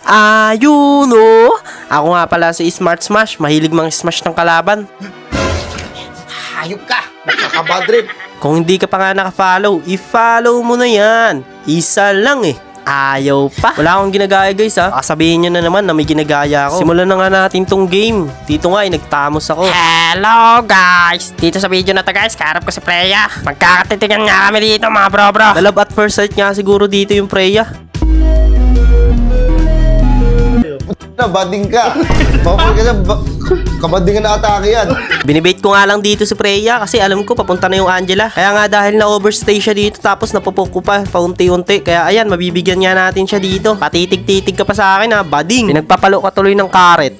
Ayun oh! Ako nga pala si Smart Smash, mahilig mang smash ng kalaban. Hayop ka! Nakakabadrip! Kung hindi ka pa nga nakafollow, i-follow mo na yan. Isa lang eh. Ayaw pa. Wala akong ginagaya guys ha. Sabihin nyo na naman na may ginagaya ako. Simulan na nga natin tong game. Dito nga nagtamos ako. Hello guys! Dito sa video na to guys, kaharap ko si Freya. Magkakatitigan nga kami dito mga bro. Nalab at first sight nga siguro dito yung Freya. Bading ka! Bakit ka na, kabading ka na atake yan. Binibait ko nga lang dito si Freya kasi alam ko papunta na yung Angela. Kaya nga dahil na-overstay siya dito tapos napupok ko pa paunti-unti. Kaya ayan, mabibigyan nga natin siya dito. Patitig-titig ka pa sa akin ha, bading. Pinagpapalo ka tuloy ng karet.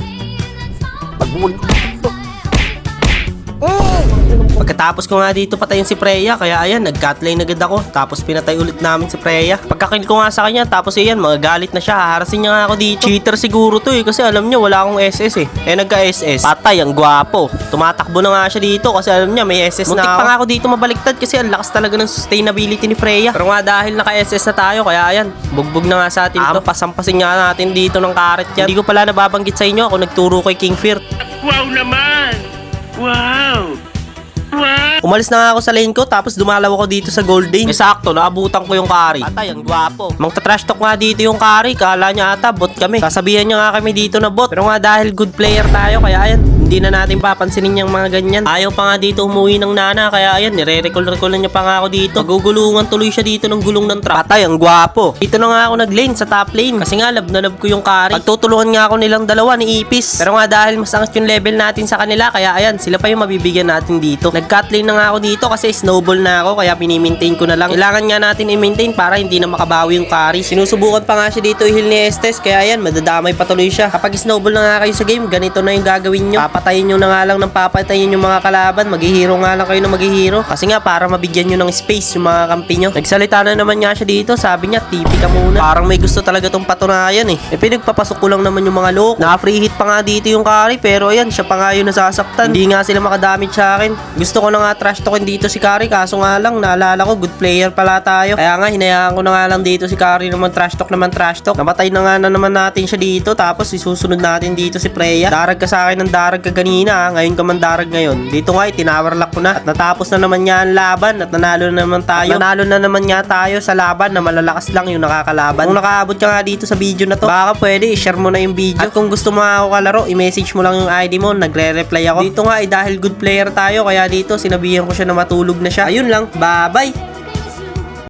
Pagkatapos ko nga dito patayin si Freya, kaya ayan, nag-cutline agad ako. Tapos pinatay ulit namin si Freya. Pagkakill ko nga sa kanya, tapos ayan, magagalit na siya. Haharasin niya nga ako dito. Cheater siguro to eh, kasi alam niya wala akong SS eh. Nagka-SS. Patay, ang gwapo. Tumatakbo na nga siya dito kasi alam niya may SS na ako. Muntik pa nga ako dito mabaliktad kasi ang lakas talaga ng sustainability ni Freya. Pero nga dahil naka-SS na tayo, kaya ayan, bugbog na nga sa atin to. Pasampasin nga natin dito ng karet yan. Hindi ko pala nababanggit sa inyo, ako nagturo kay King Fear. Wow naman! Wow! Umalis na nga ako sa lane ko tapos dumalaw ako dito sa Golden. Sakto, naabutan ko yung carry. Patay, ang gwapo. Trash talk nga dito yung carry. Kala niya ata bot kami. Sasabihan niya nga kami dito na bot. Pero nga dahil good player tayo, kaya ayan, hindi na natin papansinin yung mga ganyan. Ayaw pa nga dito umuwi ng nana, kaya ayan, nire-recall na niya pa nga ako dito. Magugulungan tuloy siya dito ng gulong ng trap. Patay, ang gwapo. Dito na nga ako nag-lane sa top lane. Kasi nga love na love ko yung carry. Pagtutulungan nga ako nilang dalawa ni Ipis. Pero nga dahil mas angat yung level natin sa kanila, kaya ayan, sila pa yung mabibigyan natin dito. Nag-cut lane na nga ako dito kasi snowball na ako, kaya pinimaintain ko na lang. Kailangan nga natin i-maintain para hindi na makabawi yung carry. Sinusubukan pa nga siya dito i-heal ni Estes, kaya ayan, madadamay patuloy siya. Kapag snowball na nga kayo sa game, ganito na yung gagawin nyo. Papatayin nyo na nga lang ng papatayin yung mga kalaban. Maghihiro nga lang kayo na maghihiro. Kasi nga para mabigyan nyo ng space yung mga kampi nyo. Nagsalita na naman nga siya dito, sabi niya, TP ka muna. Parang may gusto talaga tong patunayan eh. Pinagpapasok ko lang naman yung mga loko. Naka-free hit pa nga dito yung carry, pero ayan, siya pa nga yung nasasaktan. Hindi nga sila makadamage sa akin. Gusto ko na nga trash talkin dito si Carry, kaso nga lang naalala ko good player pala tayo. Kaya nga hinayaan ko na nga lang dito si Carry naman trash talk. Namatay na nga na naman natin siya dito, tapos isusunod natin dito si Freya. Darag ka sa akin ng darag ka kanina, ngayon ka man darag ngayon. Dito nga tinowerlock ko na at natapos na naman niya ang laban at nanalo na naman tayo. Nanalo na naman nga tayo sa laban na malalakas lang yung nakakalaban. Kung nakaabot ka nga dito sa video na to, baka pwede i-share mo na yung video. At kung gusto mo ako kalaro, i-message mo lang yung ID mo, nagre-reply ako. Dito nga dahil good player tayo, kaya dito sinabihan ko siya na matulog na siya. Ayun lang, bye-bye!